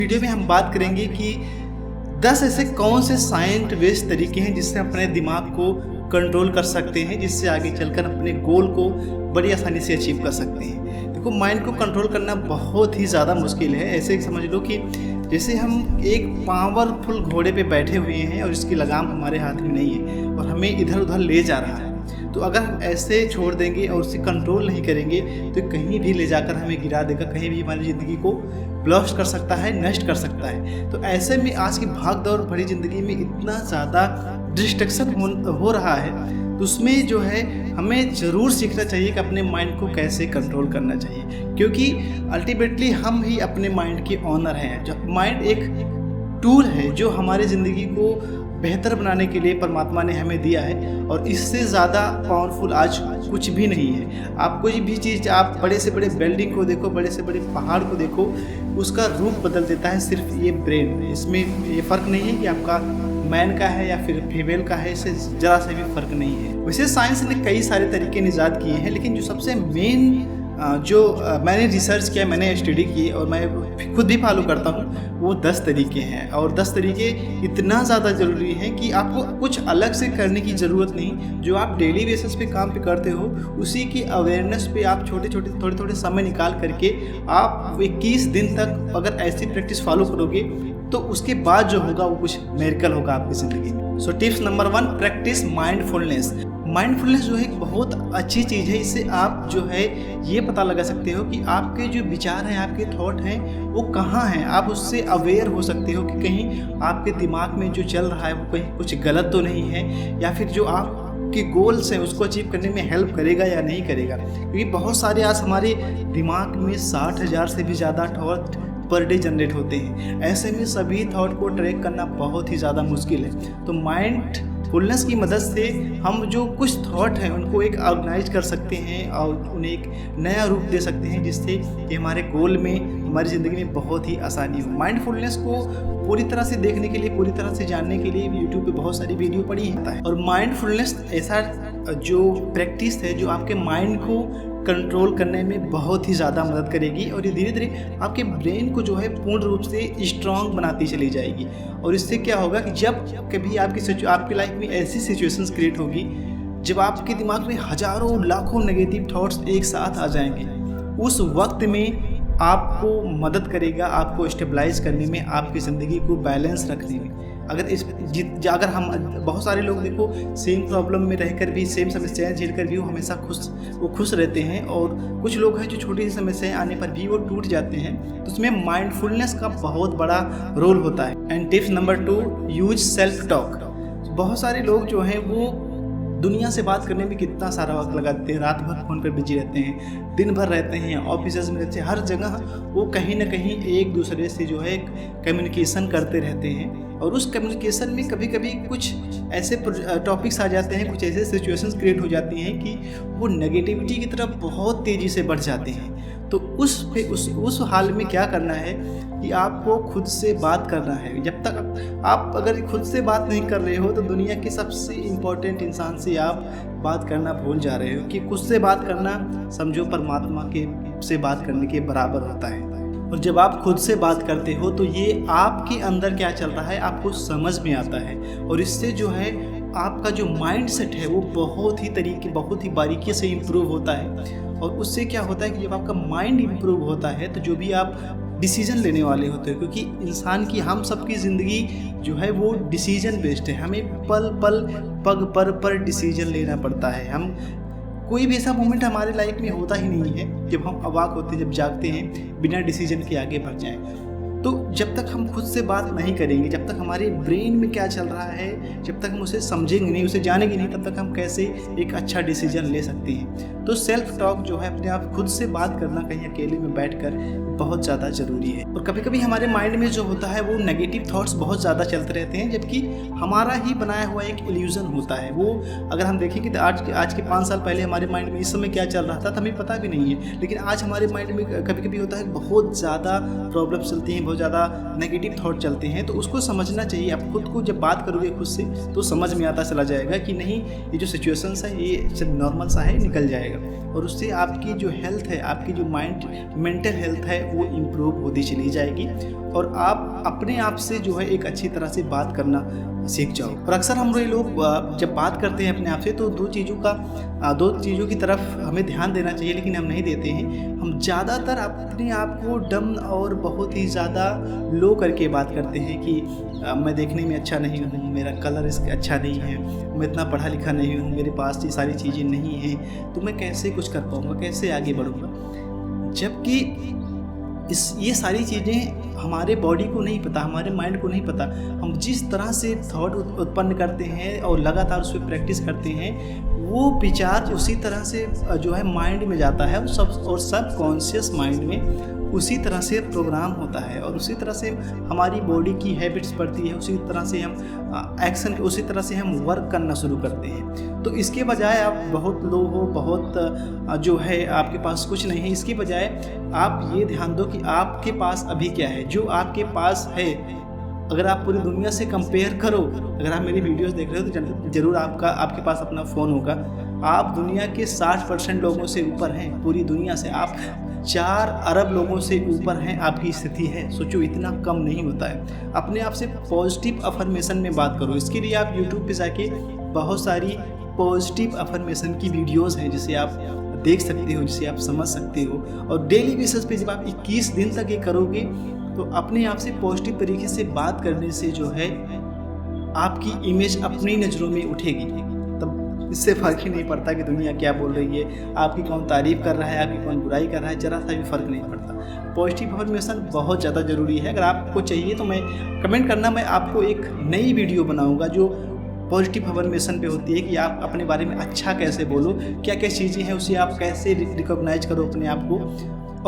Video में हम बात करेंगे कि 10 ऐसे कौन से साइंस बेस्ड तरीके हैं जिससे अपने दिमाग को कंट्रोल कर सकते हैं, जिससे आगे चलकर अपने गोल को बड़ी आसानी से अचीव कर सकते हैं। देखो, माइंड को कंट्रोल करना बहुत ही ज़्यादा मुश्किल है। ऐसे समझ लो कि जैसे हम एक पावरफुल घोड़े पे बैठे हुए हैं और इसकी लगाम हमारे हाथ में नहीं है और हमें इधर उधर ले जा रहा है। तो अगर हम ऐसे छोड़ देंगे और उसे कंट्रोल नहीं करेंगे तो कहीं भी ले जाकर हमें गिरा देगा, कहीं भी हमारी ज़िंदगी को ब्लास्ट कर सकता है, नष्ट कर सकता है। तो ऐसे में आज की भाग दौड़ भरी ज़िंदगी में इतना ज़्यादा डिस्ट्रैक्शन हो रहा है, तो उसमें जो है हमें ज़रूर सीखना चाहिए कि अपने माइंड को कैसे कंट्रोल करना चाहिए, क्योंकि अल्टीमेटली हम ही अपने माइंड के ऑनर हैं। जो माइंड एक टूल है जो हमारी ज़िंदगी को बेहतर बनाने के लिए परमात्मा ने हमें दिया है, और इससे ज़्यादा पावरफुल आज कुछ भी नहीं है। आप कोई भी चीज़, आप बड़े से बड़े बिल्डिंग को देखो, बड़े से बड़े पहाड़ को देखो, उसका रूप बदल देता है सिर्फ ये ब्रेन। इसमें ये फ़र्क नहीं है कि आपका मैन का है या फिर फीमेल का है, इससे ज़रा से भी फ़र्क नहीं है। वैसे साइंस ने कई सारे तरीके निजात किए हैं, लेकिन जो सबसे मेन मैंने रिसर्च किया, मैंने स्टडी की और मैं खुद भी फॉलो करता हूँ, वो 10 तरीके हैं। और 10 तरीके इतना ज़्यादा ज़रूरी हैं कि आपको कुछ अलग से करने की ज़रूरत नहीं। जो आप डेली बेसिस पे काम पे करते हो, उसी की अवेयरनेस पे आप थोड़े थोड़े समय निकाल करके आप 21 दिन तक अगर ऐसी प्रैक्टिस फॉलो करोगे तो उसके बाद जो होगा वो कुछ मिरेकल होगा आपकी ज़िंदगी में। So tips number 1, practice mindfulness. Mindfulness जो है एक बहुत अच्छी चीज़ है। इससे आप जो है ये पता लगा सकते हो कि आपके जो विचार हैं, आपके थॉट हैं, वो कहाँ हैं। आप उससे अवेयर हो सकते हो कि कहीं आपके दिमाग में जो चल रहा है वो कहीं कुछ गलत तो नहीं है, या फिर जो आप के गोल्स हैं उसको अचीव करने में हेल्प करेगा या नहीं करेगा। क्योंकि बहुत सारे आज हमारे दिमाग में 60,000 से भी ज़्यादा थॉट पर डे जनरेट होते हैं। ऐसे में सभी थॉट को ट्रैक करना बहुत ही ज़्यादा मुश्किल है। तो माइंडफुलनेस की मदद से हम जो कुछ थॉट हैं उनको एक ऑर्गेनाइज कर सकते हैं और उन्हें एक नया रूप दे सकते हैं, जिससे कि हमारे गोल में, हमारी ज़िंदगी में बहुत ही आसानी हो। माइंडफुलनेस को पूरी तरह से देखने के लिए, पूरी तरह से जानने के लिए यूट्यूब पे बहुत सारी वीडियो पड़ी है। और माइंडफुलनेस ऐसा जो प्रैक्टिस है जो आपके माइंड को कंट्रोल करने में बहुत ही ज़्यादा मदद करेगी, और ये धीरे धीरे आपके ब्रेन को जो है पूर्ण रूप से स्ट्रांग बनाती चली जाएगी। और इससे क्या होगा कि जब कभी आपकी लाइफ में ऐसी सिचुएशंस क्रिएट होगी जब आपके दिमाग में हज़ारों लाखों नेगेटिव थॉट्स एक साथ आ जाएंगे, उस वक्त में आपको मदद करेगा आपको स्टेबलाइज करने में, आपकी ज़िंदगी को बैलेंस रखने में। अगर हम बहुत सारे लोग देखो सेम प्रॉब्लम में रहकर भी, सेम समस्याएं झेलकर भी वो हमेशा खुश रहते हैं, और कुछ लोग हैं जो छोटी सी समस्याएं आने पर भी वो टूट जाते हैं। तो उसमें माइंडफुलनेस का बहुत बड़ा रोल होता है। And tips number 2, use self talk. बहुत सारे लोग जो हैं वो दुनिया से बात करने में कितना सारा वक्त लगाते हैं, रात भर फ़ोन पर बिजी रहते हैं, दिन भर रहते हैं, ऑफिस में रहते हैं, हर जगह वो कहीं ना कहीं एक दूसरे से जो है कम्युनिकेशन करते रहते हैं। और उस कम्युनिकेशन में कभी कभी कुछ ऐसे टॉपिक्स आ जाते हैं, कुछ ऐसे सिचुएशंस क्रिएट हो जाती हैं कि वो नेगेटिविटी की तरफ बहुत तेज़ी से बढ़ जाते हैं। तो उस हाल में क्या करना है कि आपको खुद से बात करना है। जब तक आप अगर खुद से बात नहीं कर रहे हो तो दुनिया के सबसे इम्पोर्टेंट इंसान से आप बात करना भूल जा रहे हो। कि खुद से बात करना समझो परमात्मा के से बात करने के बराबर होता है। और जब आप खुद से बात करते हो तो ये आपके अंदर क्या चल रहा है आपको समझ में आता है, और इससे जो है आपका जो माइंड सेट है वो बहुत ही बारीकी से इम्प्रूव होता है। और उससे क्या होता है कि जब आपका माइंड इम्प्रूव होता है तो जो भी आप डिसीजन लेने वाले होते हो, क्योंकि इंसान की, हम सबकी ज़िंदगी जो है वो डिसीजन बेस्ड है। हमें पग पर डिसीजन लेना पड़ता है। हम कोई भी ऐसा मोमेंट हमारे लाइफ में होता ही नहीं है जब हम अवाक होते हैं, जब जागते हैं बिना डिसीजन के आगे बढ़ जाएं। तो जब तक हम खुद से बात नहीं करेंगे, जब तक हमारे ब्रेन में क्या चल रहा है, जब तक हम उसे समझेंगे नहीं, उसे जानेंगे नहीं, तब तक हम कैसे एक अच्छा डिसीजन ले सकते हैं। तो सेल्फ टॉक जो है, अपने आप खुद से बात करना कहीं अकेले में बैठकर, बहुत ज़्यादा ज़रूरी है। और कभी कभी हमारे माइंड में जो होता है वो नेगेटिव थॉट्स बहुत ज़्यादा चलते रहते हैं, जबकि हमारा ही बनाया हुआ एक इल्यूज़न होता है वो। अगर हम देखें कि आज के 5 साल पहले हमारे माइंड में इस समय क्या चल रहा था तो हमें पता भी नहीं है, लेकिन आज हमारे माइंड में कभी कभी होता है बहुत ज़्यादा प्रॉब्लम चलती हैं, बहुत ज़्यादा नेगेटिव थॉट चलते हैं। तो उसको समझना चाहिए। आप खुद को जब बात करोगे खुद से तो समझ में आता चला जाएगा कि नहीं, ये जो सिचुएशंस है ये नॉर्मल सा है, निकल जाएगा। और उससे आपकी जो हेल्थ है, आपकी जो मेंटल हेल्थ है वो इम्प्रूव होती चली जाएगी। और आप अपने आप से जो है एक अच्छी तरह से बात करना सीख जाओ। और अक्सर हम लोग जब बात करते हैं अपने आप से तो दो चीज़ों की तरफ हमें ध्यान देना चाहिए, लेकिन हम नहीं देते हैं। हम ज़्यादातर अपने आप को डम और बहुत ही ज़्यादा लो करके बात करते हैं कि मैं देखने में अच्छा नहीं हूँ, मेरा कलर अच्छा नहीं है, मैं इतना पढ़ा लिखा नहीं हूँ, मेरे पास ये सारी चीज़ें नहीं हैं, तो मैं कैसे कुछ कर पाऊँगा, कैसे आगे बढ़ूँगा। जबकि ये सारी चीज़ें हमारे बॉडी को नहीं पता, हमारे माइंड को नहीं पता। हम जिस तरह से थॉट उत्पन्न करते हैं और लगातार उस पर प्रैक्टिस करते हैं, वो विचार उसी तरह से जो है माइंड में जाता है और सब कॉन्शियस माइंड में उसी तरह से प्रोग्राम होता है और उसी तरह से हमारी बॉडी की हैबिट्स पड़ती है, उसी तरह से हम एक्शन उसी तरह से हम वर्क करना शुरू करते हैं। तो इसके बजाय आप बहुत लो हो, बहुत जो है आपके पास कुछ नहीं है, इसके बजाय आप ये ध्यान दो कि आपके पास अभी क्या है। जो आपके पास है, अगर आप पूरी दुनिया से कंपेयर करो, अगर आप मेरी वीडियोस देख रहे हो तो ज़रूर आपके पास अपना फ़ोन होगा। आप दुनिया के 60% लोगों से ऊपर हैं, पूरी दुनिया से आप 4 अरब लोगों से ऊपर हैं, आपकी स्थिति है। सोचो, इतना कम नहीं होता है। अपने आप से पॉजिटिव अफर्मेशन में बात करो। इसके लिए आप यूट्यूब पे जाके बहुत सारी पॉजिटिव अफर्मेशन की वीडियोस हैं जिसे आप देख सकते हो, जिसे आप समझ सकते हो। और डेली बेसिस पे जब आप 21 दिन तक ये करोगे तो अपने आप से पॉजिटिव तरीके से बात करने से जो है आपकी इमेज अपनी नज़रों में उठेगी। तब इससे फ़र्क ही नहीं पड़ता कि दुनिया क्या बोल रही है, आपकी कौन तारीफ़ कर रहा है, आपकी कौन बुराई कर रहा है, ज़रा सा भी फ़र्क नहीं पड़ता। पॉजिटिव अफर्मेशन बहुत ज़्यादा ज़रूरी है। अगर आपको चाहिए तो मैं कमेंट करना, मैं आपको एक नई वीडियो बनाऊँगा जो पॉजिटिव अफर्मेशन पे होती है कि आप अपने बारे में अच्छा कैसे बोलो, क्या क्या चीज़ें हैं उसे आप कैसे रिकॉग्नाइज करो अपने आप को,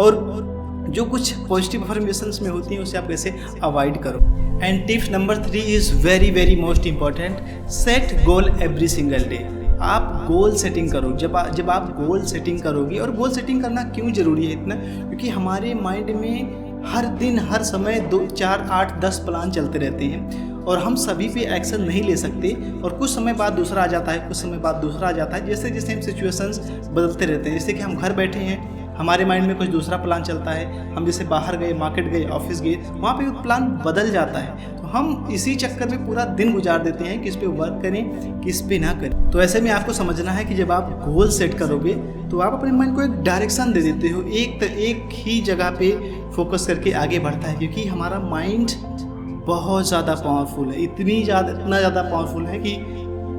और जो कुछ पॉजिटिव अफर्मेशंस में होती हैं उसे आप कैसे अवॉइड करो। And tip number 3 is very most important, set goal every single day. आप गोल सेटिंग करो। जब आप गोल सेटिंग करोगे, और गोल सेटिंग करना क्यों ज़रूरी है इतना, क्योंकि हमारे माइंड में हर दिन हर समय 2, 4, 8, 10 प्लान चलते रहते हैं और हम सभी पे एक्शन नहीं ले सकते, और कुछ समय बाद दूसरा आ जाता है, कुछ समय बाद दूसरा आ जाता है। जैसे जैसे हम सिचुएशंस बदलते रहते हैं, जैसे कि हम घर बैठे हैं, हमारे माइंड में कुछ दूसरा प्लान चलता है, हम जैसे बाहर गए, मार्केट गए, ऑफिस गए, वहाँ पे प्लान बदल जाता है। तो हम इसी चक्कर में पूरा दिन गुजार देते हैं, किस पे वर्क करें किस पे ना करें। तो ऐसे में आपको समझना है कि जब आप गोल सेट करोगे तो आप अपने माइंड को एक डायरेक्शन दे देते हो, एक ही जगह पे फोकस करके आगे बढ़ता है, क्योंकि हमारा माइंड बहुत ज़्यादा पावरफुल है, इतना ज़्यादा पावरफुल है कि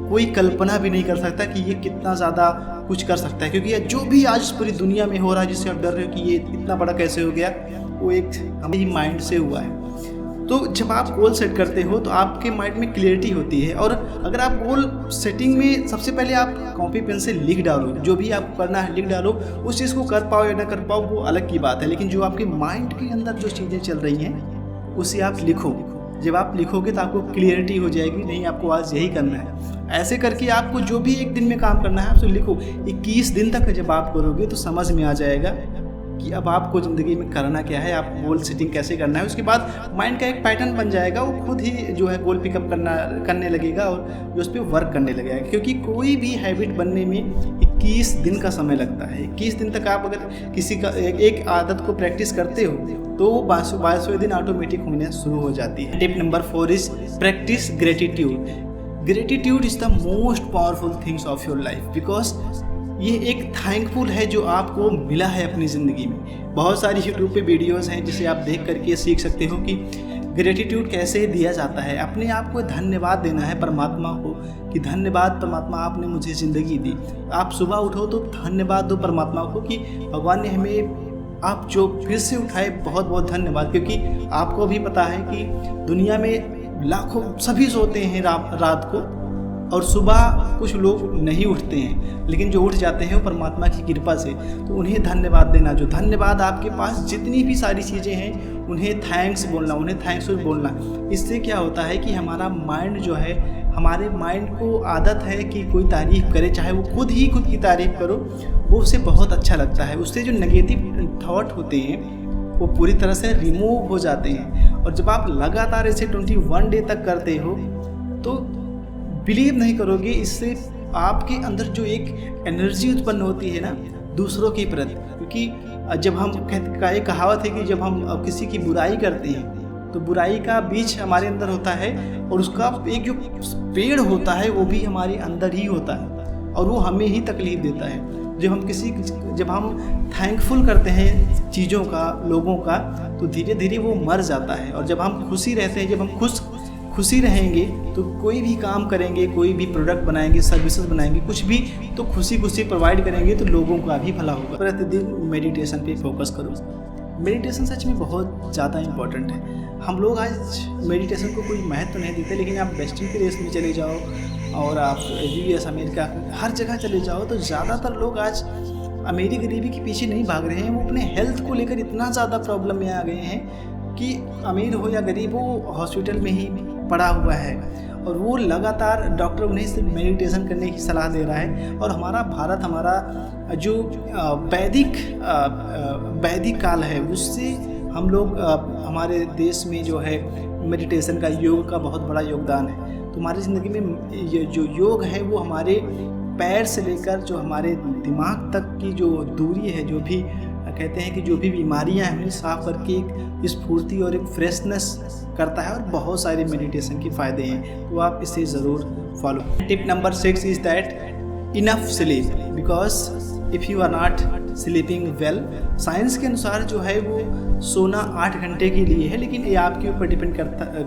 कोई कल्पना भी नहीं कर सकता कि ये कितना ज़्यादा कुछ कर सकता है। क्योंकि जो भी आज पूरी दुनिया में हो रहा है, जिससे आप डर रहे हो कि ये इतना बड़ा कैसे हो गया, वो एक हमारे माइंड से हुआ है। तो जब आप गोल सेट करते हो तो आपके माइंड में क्लियरिटी होती है, और अगर आप गोल सेटिंग में सबसे पहले आप कॉपी पेन से लिख डालो, जो भी आपको करना है लिख डालो। उस चीज़ को कर पाओ या ना कर पाओ वो अलग की बात है, लेकिन जो आपके माइंड के अंदर जो चीज़ें चल रही हैं उसे आप लिखो। जब आप लिखोगे तो आपको क्लियरिटी हो जाएगी, नहीं आपको आज यही करना है। ऐसे करके आपको जो भी एक दिन में काम करना है उसे लिखो। 21 दिन तक जब आप करोगे तो समझ में आ जाएगा कि अब आपको ज़िंदगी में करना क्या है, आप गोल सेटिंग कैसे करना है। उसके बाद माइंड का एक पैटर्न बन जाएगा, वो खुद ही जो है गोल पिकअप करने लगेगा और उस पर वर्क करने लगेगा। क्योंकि कोई भी हैबिट बनने में 21 दिन का समय लगता है। 21 दिन तक आप अगर किसी का एक आदत को प्रैक्टिस करते हो तो 22वें दिन ऑटोमेटिक होने शुरू हो जाती है। Tip number 4 is practice gratitude. Gratitude is the most powerful things of your life, because ये एक थैंकफुल है जो आपको मिला है अपनी ज़िंदगी में। बहुत सारी यूट्यूब पे वीडियोस हैं जिसे आप देख करके सीख सकते हो कि ग्रेटिट्यूड कैसे दिया जाता है। अपने आप को धन्यवाद देना है परमात्मा को कि धन्यवाद परमात्मा, आपने मुझे ज़िंदगी दी। आप सुबह उठो तो धन्यवाद दो परमात्मा को कि भगवान ने हमें आप जो फिर से उठाए, बहुत बहुत धन्यवाद। क्योंकि आपको भी पता है कि दुनिया में लाखों सभी सोते हैं रात को, और सुबह कुछ लोग नहीं उठते हैं, लेकिन जो उठ जाते हैं वो परमात्मा की कृपा से। तो उन्हें धन्यवाद देना, जो धन्यवाद आपके पास जितनी भी सारी चीज़ें हैं उन्हें थैंक्स बोलना, उन्हें थैंक्स बोलना। इससे क्या होता है कि हमारा माइंड जो है, हमारे माइंड को आदत है कि कोई तारीफ़ करे, चाहे वो खुद की तारीफ़ करो, वो उसे बहुत अच्छा लगता है। उससे जो नेगेटिव थॉट होते हैं वो पूरी तरह से रिमूव हो जाते हैं। और जब आप लगातार इसे 21 डे तक करते हो तो बिलीव नहीं करोगे, इससे आपके अंदर जो एक एनर्जी उत्पन्न होती है ना दूसरों के प्रति। क्योंकि जब हम एक कहावत है कि जब हम किसी की बुराई करते हैं तो बुराई का बीज हमारे अंदर होता है और उसका एक जो पेड़ होता है वो भी हमारे अंदर ही होता है और वो हमें ही तकलीफ देता है। जब हम थैंकफुल करते हैं चीज़ों का, लोगों का, तो धीरे धीरे वो मर जाता है। और जब हम खुशी रहते हैं, जब हम खुशी रहेंगे तो कोई भी काम करेंगे, कोई भी प्रोडक्ट बनाएंगे, सर्विसेज बनाएंगे, कुछ भी तो खुशी प्रोवाइड करेंगे तो लोगों का भी भला होगा। प्रतिदिन मेडिटेशन पे फोकस करो। मेडिटेशन सच में बहुत ज़्यादा इम्पोर्टेंट है। हम लोग आज मेडिटेशन को कोई महत्व नहीं देते, लेकिन आप वेस्टर्न के देश में चले जाओ और आप US, अमेरिका, हर जगह चले जाओ तो ज़्यादातर लोग आज अमीरी गरीबी के पीछे नहीं भाग रहे हैं। वो अपने हेल्थ को लेकर इतना ज़्यादा प्रॉब्लम में आ गए हैं कि अमीर हो या गरीब हो, हॉस्पिटल में ही पड़ा हुआ है और वो लगातार डॉक्टर उन्हें सिर्फ मेडिटेशन करने की सलाह दे रहा है। और हमारा भारत, हमारा जो वैदिक काल है, उससे हम लोग हमारे देश में जो है मेडिटेशन का, योग का बहुत बड़ा योगदान है। तो हमारी ज़िंदगी में ये जो योग है वो हमारे पैर से लेकर जो हमारे दिमाग तक की जो दूरी है, जो भी कहते हैं कि जो भी बीमारियां हैं उन्हें साफ करके एक स्फूर्ति और एक फ्रेशनेस करता है। और बहुत सारे मेडिटेशन के फ़ायदे हैं, तो आप इसे ज़रूर follow. Tip number 6 is that enough sleep, because if you are not sleeping well, science के अनुसार जो है वो सोना 8 घंटे के लिए है, लेकिन ये आपके ऊपर डिपेंड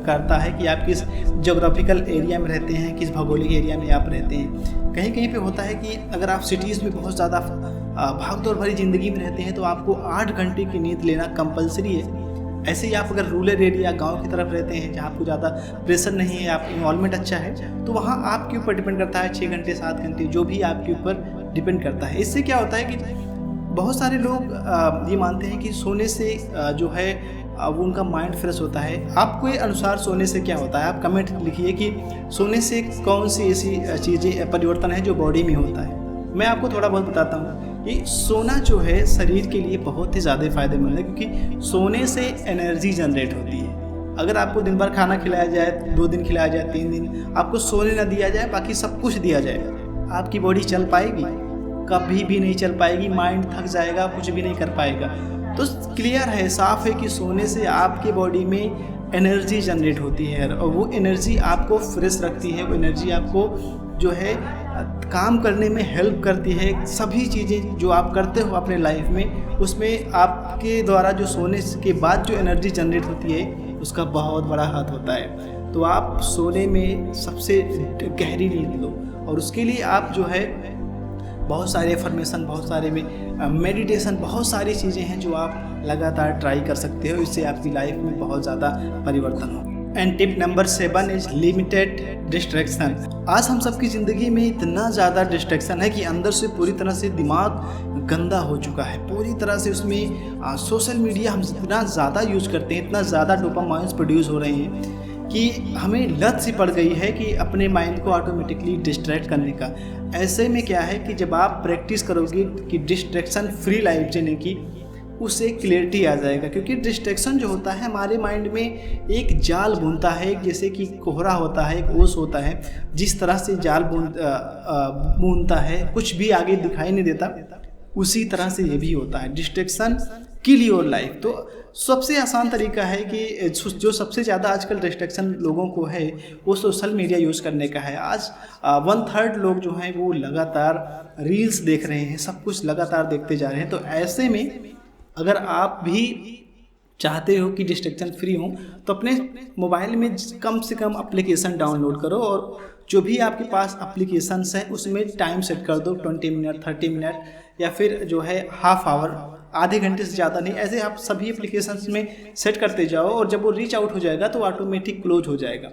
करता है कि आप किस जोग्राफिकल एरिया में रहते हैं, किस भौगोलिक एरिया में आप रहते हैं। कहीं कहीं पे होता है कि अगर आप सिटीज़ में बहुत ज़्यादा भागदौड़ भरी ज़िंदगी में रहते हैं तो आपको 8 घंटे की नींद लेना कंपलसरी है। ऐसे ही आप अगर रूरल एरिया, गांव की तरफ रहते हैं जहाँ आपको ज़्यादा प्रेशर नहीं है, आप इन्वॉल्वमेंट अच्छा है, तो वहाँ आपके ऊपर डिपेंड करता है 6 घंटे 7 घंटे, जो भी आपके ऊपर डिपेंड करता है। इससे क्या होता है कि बहुत सारे लोग ये मानते हैं कि सोने से जो है वो उनका माइंड फ्रेश होता है। आपके अनुसार सोने से क्या होता है? आप कमेंट लिखिए कि सोने से कौन सी ऐसी चीज़ें, परिवर्तन है जो बॉडी में होता है। मैं आपको थोड़ा बहुत बताता हूँ कि सोना जो है शरीर के लिए बहुत ही ज़्यादा फ़ायदेमंद है, क्योंकि सोने से एनर्जी जनरेट होती है। अगर आपको दिन भर खाना खिलाया जाए, 2 दिन खिलाया जाए, 3 दिन आपको सोने ना दिया जाए, बाकी सब कुछ दिया जाए, आपकी बॉडी चल पाएगी? कभी भी नहीं चल पाएगी। माइंड थक जाएगा, कुछ भी नहीं कर पाएगा। तो क्लियर है, साफ है कि सोने से आपके बॉडी में एनर्जी जनरेट होती है और वो एनर्जी आपको फ्रेश रखती है। वो एनर्जी आपको जो है काम करने में हेल्प करती है। सभी चीज़ें जो आप करते हो अपने लाइफ में, उसमें आपके द्वारा जो सोने के बाद जो एनर्जी जनरेट होती है उसका बहुत बड़ा हाथ होता है। तो आप सोने में सबसे गहरी नींद लो और उसके लिए आप जो है बहुत सारे एफर्मेशन, बहुत सारे मेडिटेशन, बहुत सारी चीज़ें हैं जो आप लगातार ट्राई कर सकते हो। इससे आपकी लाइफ में बहुत ज़्यादा परिवर्तन हो। And tip number 7 is limited distraction. आज हम सबकी ज़िंदगी में इतना ज़्यादा डिस्ट्रैक्शन है कि अंदर से पूरी तरह से दिमाग गंदा हो चुका है। पूरी तरह से उसमें सोशल मीडिया हम इतना ज़्यादा यूज करते हैं, इतना ज़्यादा डोपामाइन्स प्रोड्यूस हो रहे हैं कि हमें लत सी पड़ गई है कि अपने माइंड को ऑटोमेटिकली डिस्ट्रैक्ट करने का। ऐसे में क्या है कि जब आप प्रैक्टिस करोगे कि डिस्ट्रैक्शन फ्री लाइफ जीने की, उससे क्लियरिटी आ जाएगा। क्योंकि डिस्ट्रैक्शन जो होता है हमारे माइंड में एक जाल बुनता है, जैसे कि कोहरा होता है, एक ओस होता है, जिस तरह से जाल बुनता है, कुछ भी आगे दिखाई नहीं देता, उसी तरह से ये भी होता है। Distraction kill your life. तो सबसे आसान तरीका है कि जो सबसे ज़्यादा आजकल डिस्ट्रैक्शन लोगों को है वो सोशल मीडिया यूज़ करने का है। आज 1/3 लोग जो हैं वो लगातार रील्स देख रहे हैं, सब कुछ लगातार देखते जा रहे हैं। तो ऐसे में अगर आप भी चाहते हो कि डिस्ट्रैक्शन फ्री हो तो अपने मोबाइल में कम से कम एप्लीकेशन डाउनलोड करो और जो भी आपके पास एप्लीकेशंस हैं उसमें टाइम सेट कर दो, 20 मिनट, 30 मिनट या फिर जो है हाफ आवर, आधे घंटे से ज़्यादा नहीं। ऐसे आप सभी एप्लीकेशंस में सेट करते जाओ और जब वो रीच आउट हो जाएगा तो ऑटोमेटिक क्लोज हो जाएगा।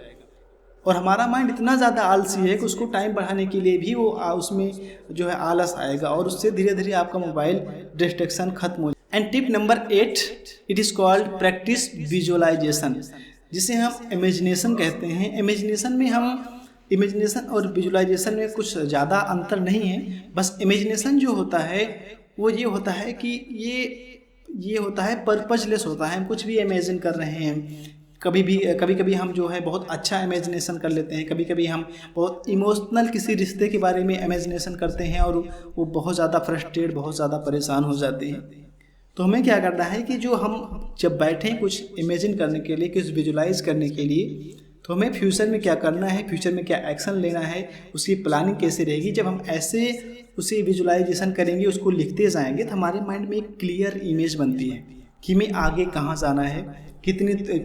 और हमारा माइंड इतना ज़्यादा आलसी है कि उसको टाइम बढ़ाने के लिए भी वो उसमें जो है आलस आएगा और उससे धीरे धीरे आपका मोबाइल डिस्ट्रैक्शन खत्म हो। And tip number 8, it is called practice visualisation, जिसे हम इमेजिनेशन कहते हैं। इमेजिनेशन और विजुअलाइजेशन में कुछ ज़्यादा अंतर नहीं है। बस इमेजिनेशन जो होता है वो ये होता है कि ये होता है पर्पजलेस होता है। हम कुछ भी इमेजिन कर रहे हैं। कभी कभी हम जो है बहुत अच्छा इमेजिनेशन कर लेते हैं, कभी कभी हम बहुत इमोशनल किसी रिश्ते के बारे में इमेजिनेशन करते हैं और वो बहुत ज़्यादा फ्रस्ट्रेट, बहुत ज़्यादा परेशान हो जाते हैं। तो हमें क्या करना है कि जो हम जब बैठें कुछ इमेजिन करने के लिए, कुछ विजुलाइज करने के लिए, तो हमें फ्यूचर में क्या करना है, फ्यूचर में क्या एक्शन लेना है, उसकी प्लानिंग कैसे रहेगी। जब हम ऐसे उसे विजुलाइजेशन करेंगे, उसको लिखते जाएंगे, तो हमारे माइंड में एक क्लियर इमेज बनती है कि मैं आगे कहाँ जाना है,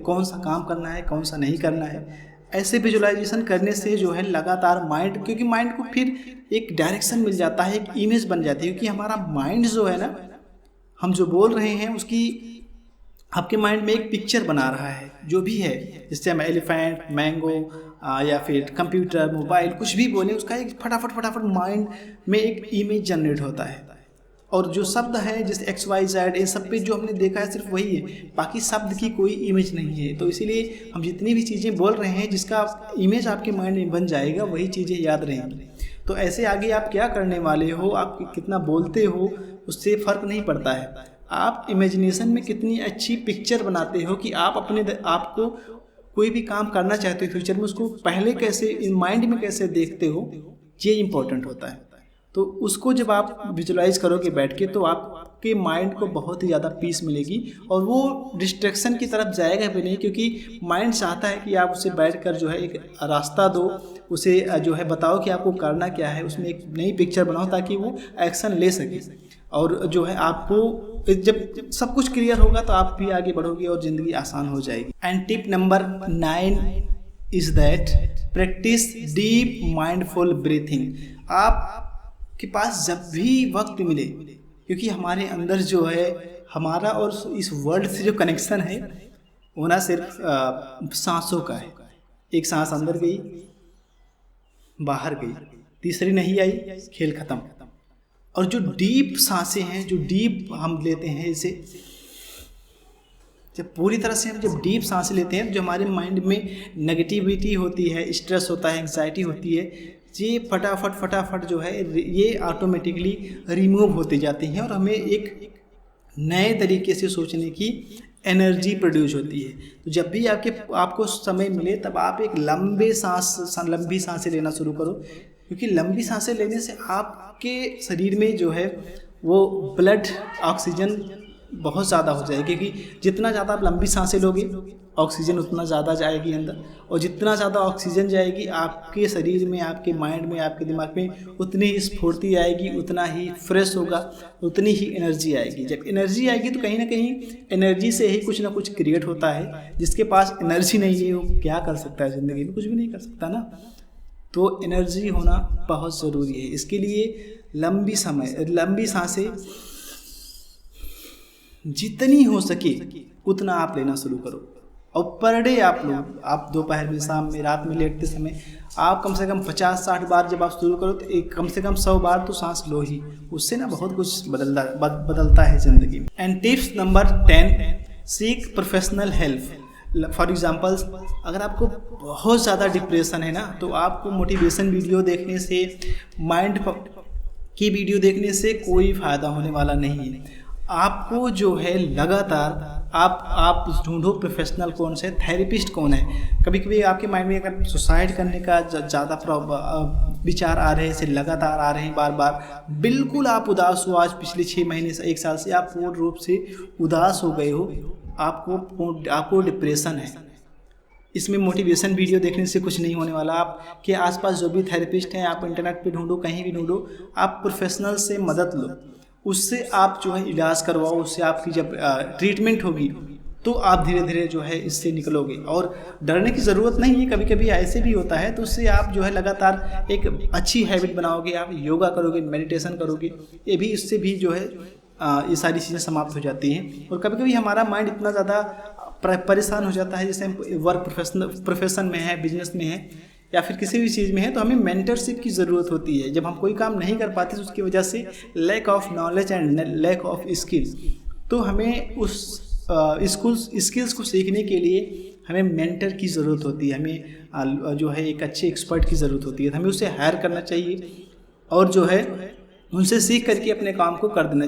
कौन सा काम करना है, कौन सा नहीं करना है। ऐसे विजुलाइजेशन करने से जो है लगातार माइंड, क्योंकि माइंड को फिर एक डायरेक्शन मिल जाता है, एक इमेज बन जाती है, क्योंकि हमारा माइंड जो है ना, हम जो बोल रहे हैं उसकी आपके माइंड में एक पिक्चर बना रहा है, जो भी है, जिससे हम एलिफेंट, मैंगो या फिर कंप्यूटर, मोबाइल, कुछ भी बोलें, उसका एक फटाफट माइंड में एक इमेज जनरेट होता है। और जो शब्द है जैसे XYZ, ये सब पे जो हमने देखा है सिर्फ वही है, बाकी शब्द की कोई इमेज नहीं है। तो इसीलिए हम जितनी भी चीज़ें बोल रहे हैं, जिसका इमेज आपके माइंड में बन जाएगा, वही चीज़ें याद रहेंगी। तो ऐसे आगे आप क्या करने वाले हो, आप कितना बोलते हो, उससे फ़र्क नहीं पड़ता है। आप इमेजिनेशन में कितनी अच्छी पिक्चर बनाते हो कि आप अपने आप को कोई भी काम करना चाहते हो फ्यूचर में, उसको पहले कैसे माइंड में कैसे देखते हो, ये इम्पोर्टेंट होता है। तो उसको जब आप विजुलाइज करोगे बैठ के, तो आपके माइंड को बहुत ही ज़्यादा पीस मिलेगी और वो डिस्ट्रैक्शन की तरफ जाएगा भी नहीं, क्योंकि माइंड चाहता है कि आप उसे बैठकर जो है एक रास्ता दो, उसे जो है बताओ कि आपको करना क्या है, उसमें एक नई पिक्चर बनाओ ताकि वो एक्शन ले सके। और जो है आपको जब सब कुछ क्लियर होगा तो आप भी आगे बढ़ोगे और ज़िंदगी आसान हो जाएगी। And tip number 9 is that practice deep mindful breathing. आप के पास जब भी वक्त मिले, क्योंकि हमारे अंदर जो है हमारा और इस वर्ल्ड से जो कनेक्शन है वो ना सिर्फ सांसों का है। एक सांस अंदर गई, बाहर गई, तीसरी नहीं आई, खेल खत्म। और जो डीप सांसें हैं, जो डीप हम लेते हैं, इसे जब पूरी तरह से हम जब डीप सांसें लेते हैं, जो हमारे माइंड में नेगेटिविटी होती है, स्ट्रेस होता है, एंग्जाइटी होती है, ये फटाफट जो है ये ऑटोमेटिकली रिमूव होती जाती हैं और हमें एक नए तरीके से सोचने की एनर्जी प्रोड्यूस होती है। तो जब भी आपको समय मिले, तब आप एक लंबी सांसें लेना शुरू करो, क्योंकि लंबी सांसें लेने से आपके शरीर में जो है वो ब्लड ऑक्सीजन बहुत ज़्यादा हो जाएगी, क्योंकि जितना ज़्यादा आप लंबी सांसें लोगे, ऑक्सीजन उतना ज़्यादा जाएगी अंदर, और जितना ज़्यादा ऑक्सीजन जाएगी आपके शरीर में, आपके माइंड में, आपके दिमाग में, उतनी ही स्फूर्ति आएगी, उतना ही फ्रेश होगा, उतनी ही एनर्जी आएगी। जब एनर्जी आएगी तो कहीं ना कहीं एनर्जी से ही कुछ ना कुछ क्रिएट होता है। जिसके पास एनर्जी नहीं है वो क्या कर सकता है ज़िंदगी में? कुछ भी नहीं कर सकता ना। तो एनर्जी होना बहुत ज़रूरी है। इसके लिए लंबी सांसें जितनी हो सके उतना आप लेना शुरू करो। और पर डे आप दोपहर में, शाम में, रात में लेटते समय आप कम से कम 50-60 बार जब आप शुरू करो, तो एक कम से कम 100 बार तो सांस लो ही। उससे ना बहुत कुछ बदलता है ज़िंदगी में। And tips number 10, seek professional help. For examples, अगर आपको बहुत ज़्यादा डिप्रेशन है ना, तो आपको मोटिवेशन वीडियो देखने से, माइंड की वीडियो देखने से कोई फ़ायदा होने वाला नहीं है। आपको जो है लगातार आप ढूंढो प्रोफेशनल कौन से, थेरेपिस्ट कौन है। कभी कभी आपके माइंड में अगर सुसाइड करने का ज़्यादा विचार आ रहे हैं, लगातार आ रहे हैं बार बार, बिल्कुल आप उदास हो, आज पिछले 6 महीने से 1 साल से आप पूर्ण रूप से उदास हो गए हो, आपको डिप्रेशन है, इसमें मोटिवेशन वीडियो देखने से कुछ नहीं होने वाला। आपके आसपास जो भी थेरेपिस्ट हैं, आप इंटरनेट पे ढूंढो, कहीं भी ढूंढो, आप प्रोफेशनल से मदद लो, उससे आप जो है इलाज करवाओ। उससे आपकी जब ट्रीटमेंट होगी तो आप धीरे धीरे जो है इससे निकलोगे। और डरने की ज़रूरत नहीं है, कभी कभी ऐसे भी होता है, तो उससे आप जो है लगातार एक अच्छी हैबिट बनाओगे, आप योगा करोगे, मेडिटेशन करोगे, ये भी इससे भी जो है ये सारी चीज़ें समाप्त हो जाती हैं। और कभी कभी हमारा माइंड इतना ज़्यादा परेशान हो जाता है, जैसे हम वर्क प्रोफेशन में है, बिजनेस में है, या फिर किसी भी चीज़ में है, तो हमें मेंटरशिप की ज़रूरत होती है। जब हम कोई काम नहीं कर पाते तो उसकी वजह से lack of knowledge and lack of skills, तो हमें उस स्किल्स को सीखने के लिए हमें मेंटर की ज़रूरत होती है, हमें जो है एक अच्छे एक्सपर्ट की ज़रूरत होती है। हमें उसे हायर करना चाहिए और जो है उनसे सीख करके अपने काम को कर देना चाहिए।